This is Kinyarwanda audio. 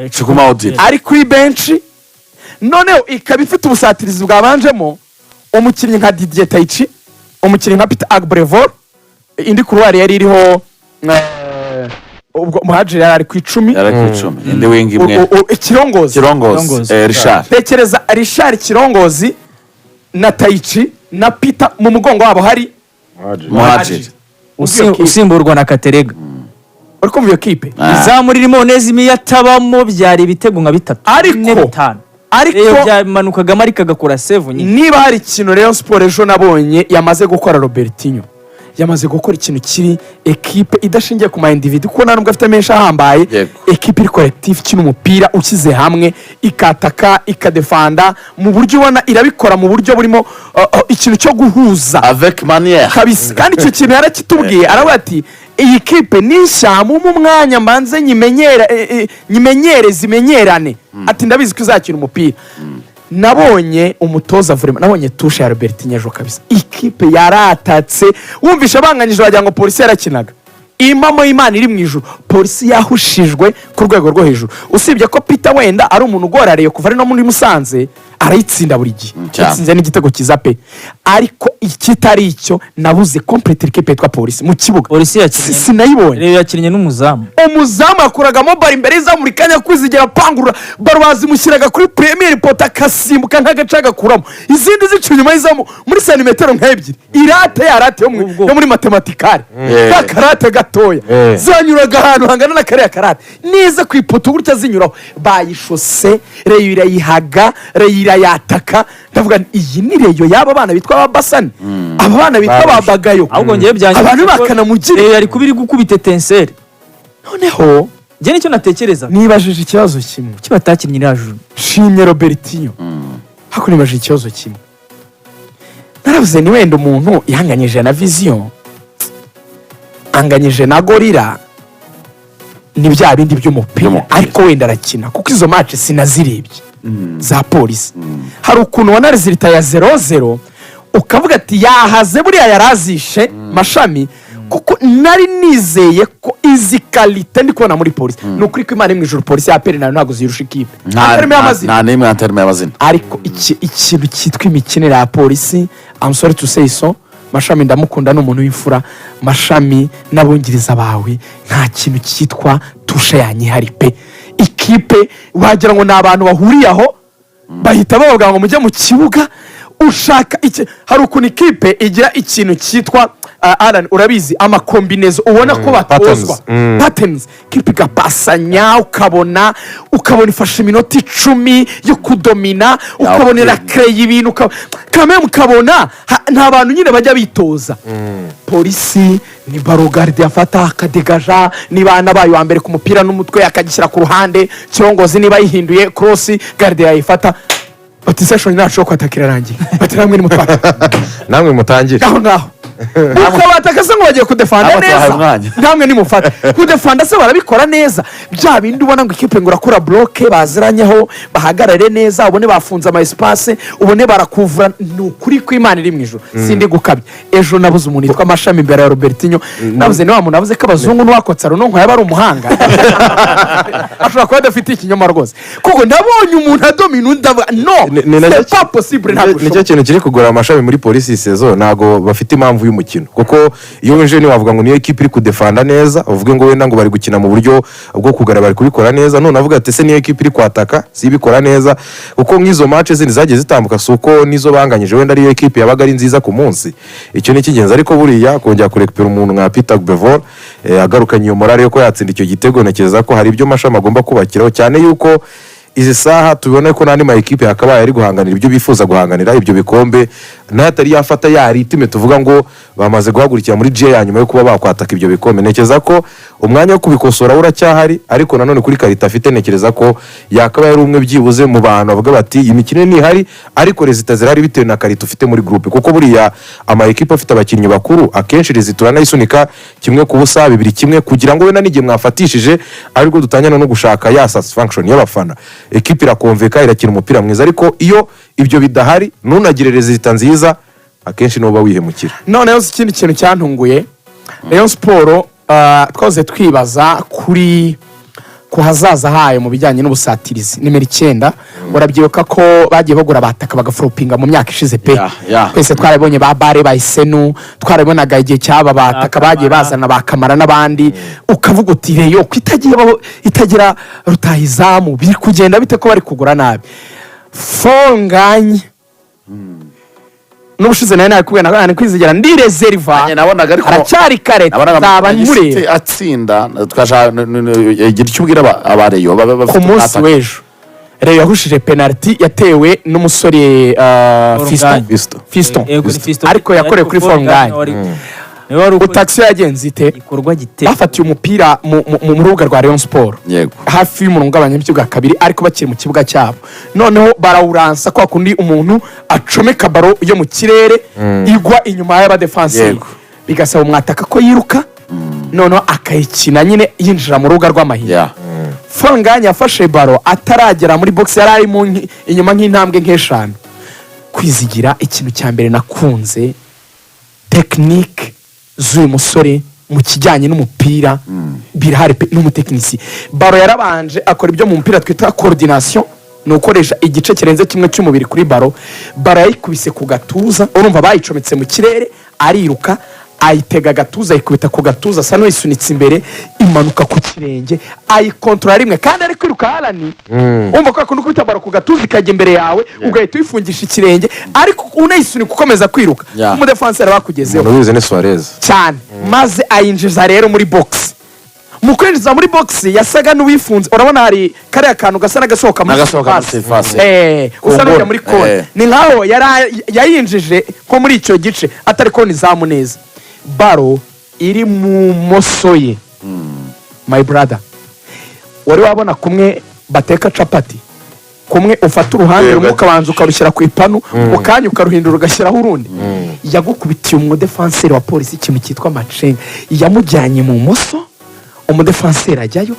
Chikuma Odile ari kuri bench noneho ikaba ifite ubusatirizi bwabanjemo umukinnyi nka Didier Taichi, umukinnyi nka Peter Agbrevor, indi couloir yari iriho ubwo Muhadjiri yari ku 10 indi wing imwe Kirongozi Richard. tekereza Richard Kirongozi na Taichi na Peter mu mugongo wabo hari Muhadjiri usimburwa na Katerega. uri kumva iyo kipe Izamu ririmo Onezime yatabamo byari ibitego nka 3 ariko byamanukaga Marika agakora save nyine. Niba hari ikintu Rayon Sport ejo nabonye yamaze gukora Robertinho, yamaze gukora ikintu kiri equipe idashingiye ku ma individu kuko nubwo afite menshi ahambaye, equipe iri collective kino umupira ukize hamwe ikataka ikadefanda mu buryo ubona irabikora mu buryo burimo ikintu cyo guhuza avec manière kabisa. Kandi icyo kintu yarakitubwiye aravuga ati iyi kipe nishamu mu mwanya mbanze nyimenyere zimenyerane ati ndabizi ko izakina umupira. Nabonye umutoza vraiment, nabonye touche ya Robertinho ejo kabisa, ikipe yaratatse wumvisha banganyije wagira ngo polisi yarakinaga impamo y'Imana iri mu ijuru. Polisi yahushijwe ku rwego rwo hejuru, usibye ko Peter wenda ari umuntu ugorareye kuva ari no muri Musanze arayitsinda buri gihe, yatsinze n'igitego kiza pe, ariko ikitari icyo nabuze complete equipe yitwa polisi mu kibuga. Polisi yakinnye sinayibonye, rero yakinnye n'umuzamu, umuzamu akuragamo bari imbere y'izamu rikanya kwizigera pangura baro bazimushyiraga kuri premier pot akasimbuka nk'agaca gakuramo izindi zicu nyuma y'izamu muri santimetero nk'ebyiri. Irate yo muri matematikari karate gatoya zanyuraga ahantu hangana na kariya karate neza ku ipoto gutya zinyuraho bayishose reyo irayihaga reyo yataka. Ndavuga iyi ni reyo yaba bana bitwa babasani, aba bana bitwa babagayo, ahubwo ngiye byanje abantu bakana mugire yari kubiri gukubita tenseri. Noneho je nicyo natekereza, nibajije ikibazo kimwe kibatakinnye irajuru shimye Robertinho hako nibajije ikibazo kimwe naravuze ni wenda umuntu ihanganyije na Vision anganyije na Gorilla ni bya bindi by'umupira, ariko wenda arakina kuko izo match sinazirebye za polisi. Hari ukuntu wana resulta ya 0-0 ukavuga ati yahaze buriya yarazishe Mashami kuko nari nizeye ko izi kalite ndi kubona muri polisi nukuri ko Imana mu ijuru polisi ya peri nayo ntago zirusha ikipe nta nimwe anterme y'amazina, ariko ikintu cyitwa imikinire ya polisi I'm sorry to say so, Mashami ndamukunda n'umuntu w'imfura. Mashami n'abungiriza bawe nta kintu cyitwa tusha yanyihari pe. Ikipe wagira ngo n'abantu bahuriye aho bahita bavuga ngo mujye mu kibuga ushaka iki. Hari ukuntu ikipe igira ikintu cyitwa Alan urabizi amakombinezo ubona ko batozwa patterns, kipe gapasanya ukabona ifashe iminota 10 yo kudomina, ukabonera crey ibintu kamwe mukabona nta bantu nyine bajya bitoza. Polisi ni barogarde afata akadegaja, ni bana bayo wa mbere ku mupira n'umutwe akagishyira ku ruhande, Kirongozi niba yihinduye cross garde yayifata bati session nacu kwatakira rangi bati namwe mutangire ngaho ukabataka se ngo bagiye kudefanda neza, namwe nimufata kudefanda se barabikora neza. Bya bindi ubona ngo ikipe ngo urakora bloke baziranyeho bahagarare neza, ubone bafunze ama espace, ubone barakuvura n'ukuri ko Imana iri mu ijuru. Sindi gukabye ejo nabuze umuntu yitwa Mashami imbere ya Robertinho, nabuze ni wa muntu nabuze ko abazungu n'uwakotsa runonko yaba ari umuhanga ashobora kuba adafite ikinyoma rwose kuko ndabonye umuntu adomina ndava no c'est pas possible. Nicyo kintu kiri kugora Amashami muri polisi saison nago bafite impamvu y'umukino kuko iyo winje ni wavuga ngo niyo equipe iri kudefanda neza uvuge ngo wenda ngo bari gukina mu buryo bwo kugara bari kubikora neza, none avuga ati se niyo equipe iri kwataka si ibikora neza kuko nk'izo matches zindi zagiye zitambuka suko nizo banganyije wenda ari equipe yabaga ari nziza ku munsi. Icyo ni kigenza ariko buriya kongera kurekupera umuntu nka Peter Agbrevor agarukanye iyo morale yo ko yatsinda icyo gitego, nekeza ko hari ibyo Mashami agomba kubakiraho cyane yuko izi saha tubona ko nandi ma equipe yakabaye ari guhanganira ibyo bifuza guhanganira ibyo bikombe natari yafata ya ritime tuvuga ngo bamaze guhagurikira muri J ya nyuma yo kuba bakwataka ibyo bikombe. Nekeza ko umwanya wo kubikosora uracyahari, ariko nanone kuri karita afite nekereza ko yakabaye ari umwe byibuze mu bantu bavuga bati imikino ni hari ariko rezita zirari bitewe na karita ufite muri groupe kuko buriya ama equipe afite abakinnyi bakuru akenshi rezitura nayisunika kimwe ku busa 2-1 kugira ngo wenda n'igihe mwafatishije ariko dutanyana no gushaka ya satisfaction y'abafana. Equipe irakonveka irakina umupira mwiza, ariko iyo ibyo bidahari nunagire rezita nziza akenshi no ba wihemukira. Noneho ikindi kintu cyantunguye Rayon Sport twaze twibaza kuri ku hazaza hayo mu bijyanye n'ubusatirizi nimero 9 urabyibuka ko bagiye bagura abataka bagaforopinga mu myaka ishize pe twese twarabonye ba bare bayisenu twarabonaga igihe cyaba bataka bagiye bazana bakamara n'abandi ukavuga uti reyo itagira rutahizamu biri kugenda bite ko bari kugura nabi Fonganye n'ubushize nawe nakubwiye nako kwizigera ndi reserve aracyari kare zaba muri atsinda twashaka igira icyo ubwira abareyo ku munsi w'ejo Reyo yahushije penalty yatewe n'umusore Fiston ariko yakorewe kuri Fonganye utaxi yagenze ite bafatiye umupira mu rubuga rwa Rayon Sport hafi y'umurongo w'abanyabibuga kabiri ariko bakiri mu kibuga cyabo noneho barawuransa kwa kundi umuntu acomeka baro yo mu kirere igwa inyuma y'aba defense bigasaba umwataka ko yiruka noneho akayikina nyine yinjira mu rubuga rw'amahina Fonganye yafashe baro ataragera muri box yari ari inyuma nk'intambwe nk'eshanu kwizigira ikintu cya mbere nakunze technique z'uyu musore mu kijyanye n'umupira birahari n'umutekinisi baro yarabanje akora ibyo mu mupira twita coordination ni ukoresha igice kirenze kimwe cy'umubiri kuri baro yayikubise ku gatuza urumva bayicometse mu kirere ariruka ayitega gatuza ayikubita ku gatuza asa n'uyisunitse imbere imanuka ku kirenge ayikontorora rimwe kandi ari kwiruka harani umva ko akunda kubita baro ku gatuza ikajya imbere yawe ugahita uyifungisha ikirenge ariko unayisunika ukomeza kwiruka umudefanseri bakugezeho umuntu ni Suarez cyane maze ayinjiza rero muri box mu kwinjiza muri box yasaga n'uwifunze urabona hari kariya kantu gasa n'agasohoka muri surface usa n'ujya muri kone ni nkaho yayinjije ko muri icyo gice atari ko nizamu neza baro iri mu moso ye my brother wari wabona kumwe bateka capati kumwe ufata uruhande rumwe ukabanza ukarushyira ku ipanu ukanya ukaruhindura ugashyiraho urundi yagukubitiye umudefanseri wa polisi ikintu cyitwa macenga yamujyanye mu moso umudefanseri ajyayo